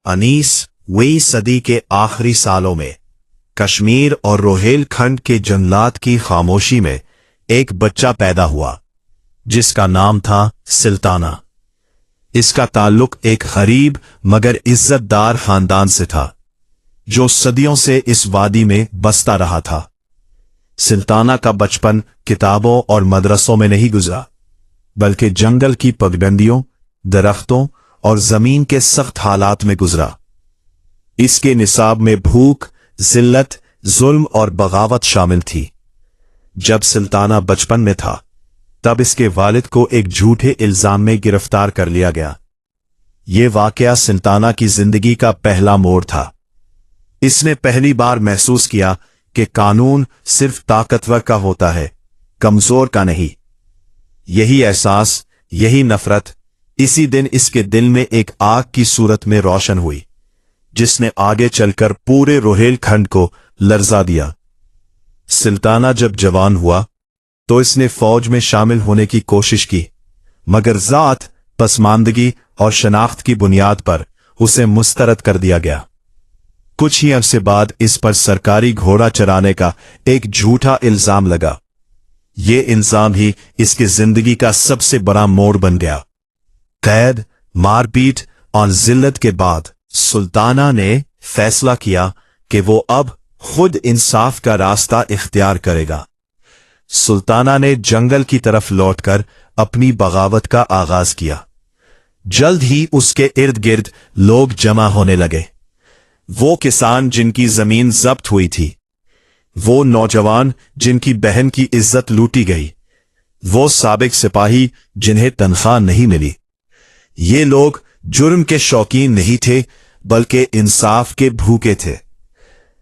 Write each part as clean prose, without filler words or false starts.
19वीं सदी के आखिरी सालों में कश्मीर और रोहेलखंड के जंगलात की खामोशी में एक बच्चा पैदा हुआ जिसका नाम था सुल्ताना। इसका ताल्लुक एक गरीब मगर इज्जतदार खानदान से था जो सदियों से इस वादी में बसता रहा था। सुल्ताना का बचपन किताबों और मदरसों में नहीं गुजरा बल्कि जंगल की पगडंडियों, दरख्तों और जमीन के सख्त हालात में गुजरा। इसके निसाब में भूख, जिल्लत, जुल्म और बगावत शामिल थी। जब सुल्ताना बचपन में था तब इसके वालिद को एक झूठे इल्जाम में गिरफ्तार कर लिया गया। ये वाकया सुल्ताना की जिंदगी का पहला मोड़ था। इसने पहली बार महसूस किया कि कानून सिर्फ ताकतवर का होता है, कमजोर का नहीं। यही एहसास, यही नफरत इसी दिन इसके दिल में एक आग की सूरत में रोशन हुई जिसने आगे चलकर पूरे रोहेलखंड को लर्जा दिया। सुल्ताना जब जवान हुआ तो इसने फौज में शामिल होने की कोशिश की मगर जात, पसमानदगी और शनाख्त की बुनियाद पर उसे मुस्तरद कर दिया गया। कुछ ही अरसे बाद इस पर सरकारी घोड़ा चराने का एक झूठा इल्जाम लगा। ये इल्जाम ही इसकी जिंदगी का सबसे बड़ा मोड़ बन गया। कैद, मारपीट और जिल्लत के बाद सुल्ताना ने फैसला किया कि वो अब खुद इंसाफ का रास्ता इख्तियार करेगा। सुल्ताना ने जंगल की तरफ लौटकर अपनी बगावत का आगाज किया। जल्द ही उसके इर्द गिर्द लोग जमा होने लगे। वो किसान जिनकी जमीन जब्त हुई थी, वो नौजवान जिनकी बहन की इज्जत लूटी गई, वो साबिक सिपाही जिन्हें तनख्वाह नहीं मिली। ये लोग जुर्म के शौकीन नहीं थे बल्कि इंसाफ के भूखे थे।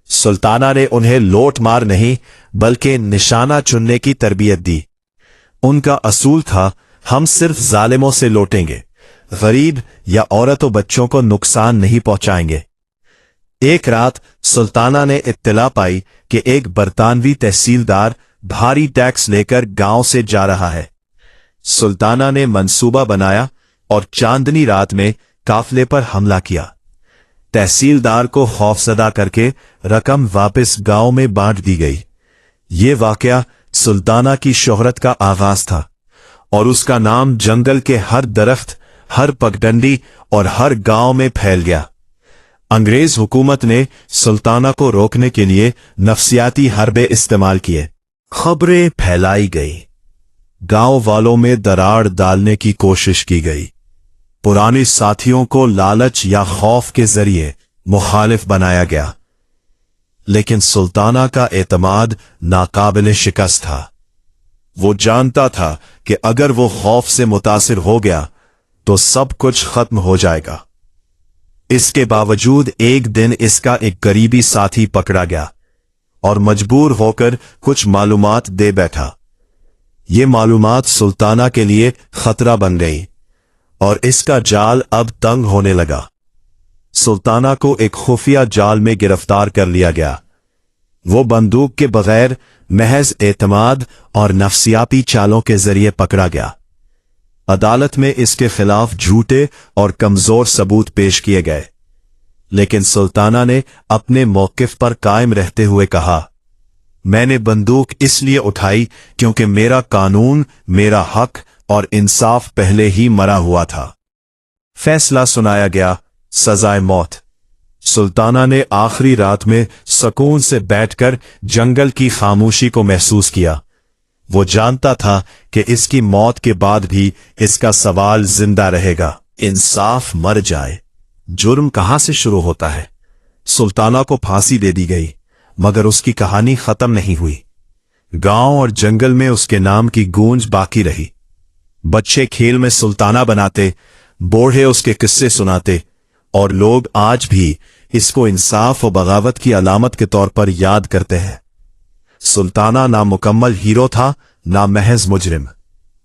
सुल्ताना ने उन्हें लोट मार नहीं बल्कि निशाना चुनने की तरबियत दी। उनका असूल था, हम सिर्फ जालिमों से लौटेंगे, गरीब या औरतों बच्चों को नुकसान नहीं पहुंचाएंगे। एक रात सुल्ताना ने इत्तला पाई कि एक बरतानवी तहसीलदार भारी टैक्स लेकर गांव से जा रहा है। सुल्ताना ने मंसूबा बनाया और चांदनी रात में काफले पर हमला किया। तहसीलदार को खौफजदा करके रकम वापस गांव में बांट दी गई। ये वाकया सुल्ताना की शोहरत का आगाज था और उसका नाम जंगल के हर दरख्त, हर पगडंडी और हर गांव में फैल गया। अंग्रेज हुकूमत ने सुल्ताना को रोकने के लिए नफसियाती हरबे इस्तेमाल किए। खबरें फैलाई गई, गांव वालों में दरार डालने की कोशिश की गई, पुराने साथियों को लालच या खौफ के जरिए मुखालिफ बनाया गया। लेकिन सुल्ताना का एतमाद नाकाबिले शिकस्त था। वो जानता था कि अगर वो खौफ से मुतासिर हो गया तो सब कुछ खत्म हो जाएगा। इसके बावजूद एक दिन इसका एक करीबी साथी पकड़ा गया और मजबूर होकर कुछ मालूमात दे बैठा। ये मालूमात सुल्ताना के लिए खतरा बन गई और इसका जाल अब तंग होने लगा। सुल्ताना को एक खुफिया जाल में गिरफ्तार कर लिया गया। वो बंदूक के बगैर महज एतमाद और नफसियाती चालों के जरिए पकड़ा गया। अदालत में इसके खिलाफ झूठे और कमजोर सबूत पेश किए गए, लेकिन सुल्ताना ने अपने मौकिफ पर कायम रहते हुए कहा, मैंने बंदूक इसलिए उठाई क्योंकि मेरा कानून, मेरा हक और इंसाफ पहले ही मरा हुआ था। फैसला सुनाया गया, सजाए मौत। सुल्ताना ने आखिरी रात में सुकून से बैठकर जंगल की खामोशी को महसूस किया। वो जानता था कि इसकी मौत के बाद भी इसका सवाल जिंदा रहेगा। इंसाफ मर जाए, जुर्म कहां से शुरू होता है। सुल्ताना को फांसी दे दी गई मगर उसकी कहानी खत्म नहीं हुई। गांव और जंगल में उसके नाम की गूंज बाकी रही। बच्चे खेल में सुल्ताना बनाते, बूढ़े उसके किस्से सुनाते और लोग आज भी इसको इंसाफ और बगावत की अलामत के तौर पर याद करते हैं। सुल्ताना ना मुकम्मल हीरो था, ना महज मुजरिम।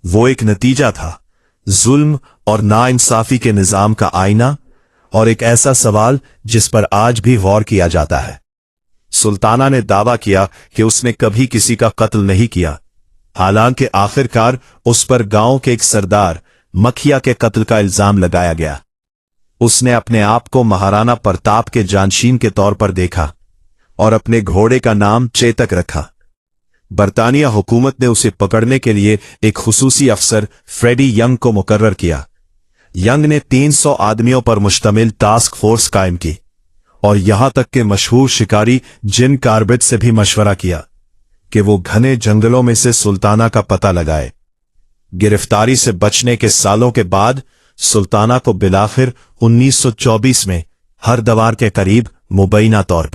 वो एक नतीजा था, जुल्म और नाइंसाफी के निजाम का आईना और एक ऐसा सवाल जिस पर आज भी गौर किया जाता है। सुल्ताना ने दावा किया कि उसने कभी किसी का कत्ल नहीं किया, हालांकि आखिरकार उस पर गांव के एक सरदार मखिया के कत्ल का इल्जाम लगाया गया। उसने अपने आप को महाराणा प्रताप के जानशीन के तौर पर देखा और अपने घोड़े का नाम चेतक रखा। बरतानिया हुकूमत ने उसे पकड़ने के लिए एक खुसूसी अफसर फ्रेडी यंग को मुकर्रर किया। यंग ने 300 आदमियों पर मुश्तमिल टास्क फोर्स कायम की और यहां तक के मशहूर शिकारी जिन कार्बेट से भी मशवरा किया कि वो घने जंगलों में से सुल्ताना का पता लगाए। गिरफ्तारी से बचने के सालों के बाद सुल्ताना को बिलाखिर 1924 में हरदवार के करीब मुबैना तौर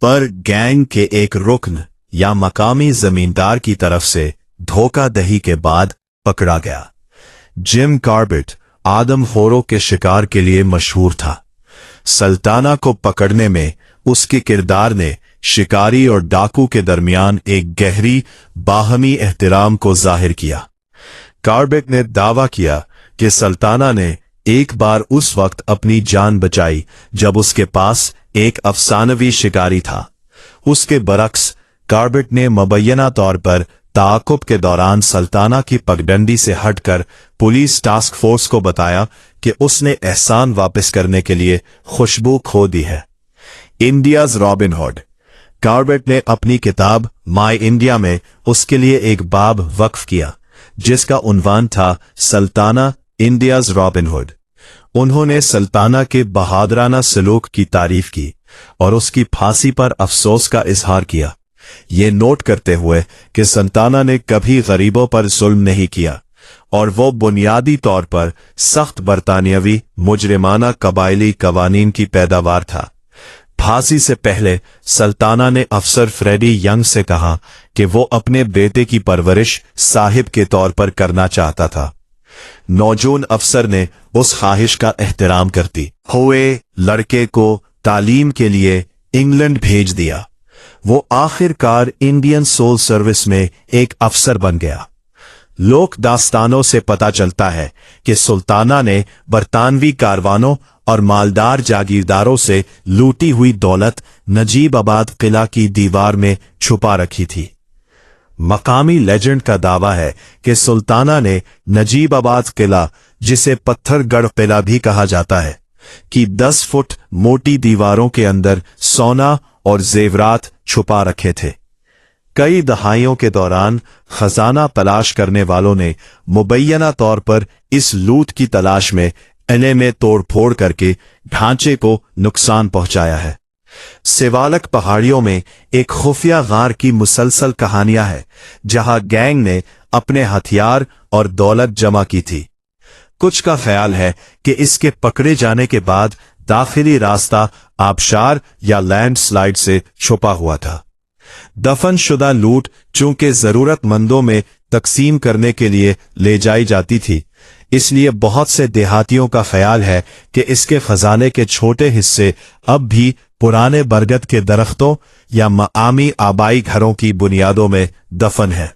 पर गैंग के एक रुकन या मकामी जमींदार की तरफ से धोखाधड़ी के बाद पकड़ा गया। जिम कार्बेट आदमखोरों के शिकार के लिए मशहूर था। सुल्ताना को पकड़ने में उसके किरदार ने शिकारी और डाकू के दरमियान एक गहरी बाहमी एहतराम को जाहिर किया। कार्बेट ने दावा किया कि सुल्ताना ने एक बार उस वक्त अपनी जान बचाई जब उसके पास एक अफसानवी शिकारी था। उसके बरक्स कार्बेट ने मुबैना तौर पर ताक़ुब के दौरान सुल्ताना की पगडंडी से हटकर पुलिस टास्क फोर्स को बताया कि उसने एहसान वापस करने के लिए खुशबू खो दी है। India's robin hood. कार्बेट ने अपनी किताब माई इंडिया में उसके लिए एक बाब वक्फ किया जिसका उन्वान था सुल्ताना इंडियाज रॉबिन हुड। उन्होंने सुल्ताना के बहादुराना सलूक की तारीफ की और उसकी फांसी पर अफसोस का इजहार किया, ये नोट करते हुए कि सुल्ताना ने कभी गरीबों पर जुल्म नहीं किया और वो बुनियादी तौर पर सख्त बरतानियावी मुजरिमाना कबायली कवानीन की पैदावार था। फांसी से पहले सुल्ताना ने अफसर फ्रेडी यंग से कहा कि वो अपने बेटे की परवरिश साहिब के तौर पर करना चाहता था। नौजवान अफसर ने उस ख्वाहिश का एहतराम करती हुए लड़के को तालीम के लिए इंग्लैंड भेज दिया। वो आखिरकार इंडियन सोल सर्विस में एक अफसर बन गया। लोक दास्तानों से पता चलता है कि सुल्ताना ने बरतानवी कारवानों और मालदार जागीरदारों से लूटी हुई दौलत नजीबाबाद किला की दीवार में छुपा रखी थी। मकामी लेजेंड का दावा है कि सुल्ताना ने नजीबाबाद किला, जिसे पत्थरगढ़ किला भी कहा जाता है, कि 10 फुट मोटी दीवारों के अंदर सोना और जेवरात छुपा रखे थे। कई दहाइयों के दौरान खजाना तलाश करने वालों ने मुबैना तौर पर इस लूट की तलाश में इले में तोड़फोड़ करके ढांचे को नुकसान पहुंचाया है। सिवालक पहाड़ियों में एक खुफिया गार की मुसलसल कहानियां हैं जहां गैंग ने अपने हथियार और दौलत जमा की थी। कुछ का ख्याल है कि इसके पकड़े जाने के बाद दाखिली रास्ता आबशार या लैंडस्लाइड से छुपा हुआ था। दफन शुदा लूट चूंकि जरूरतमंदों में तकसीम करने के लिए ले जाई जाती थी, इसलिए बहुत से देहातियों का ख्याल है कि इसके खजाने के छोटे हिस्से अब भी पुराने बरगद के दरख्तों या मआमी आबाई घरों की बुनियादों में दफन है।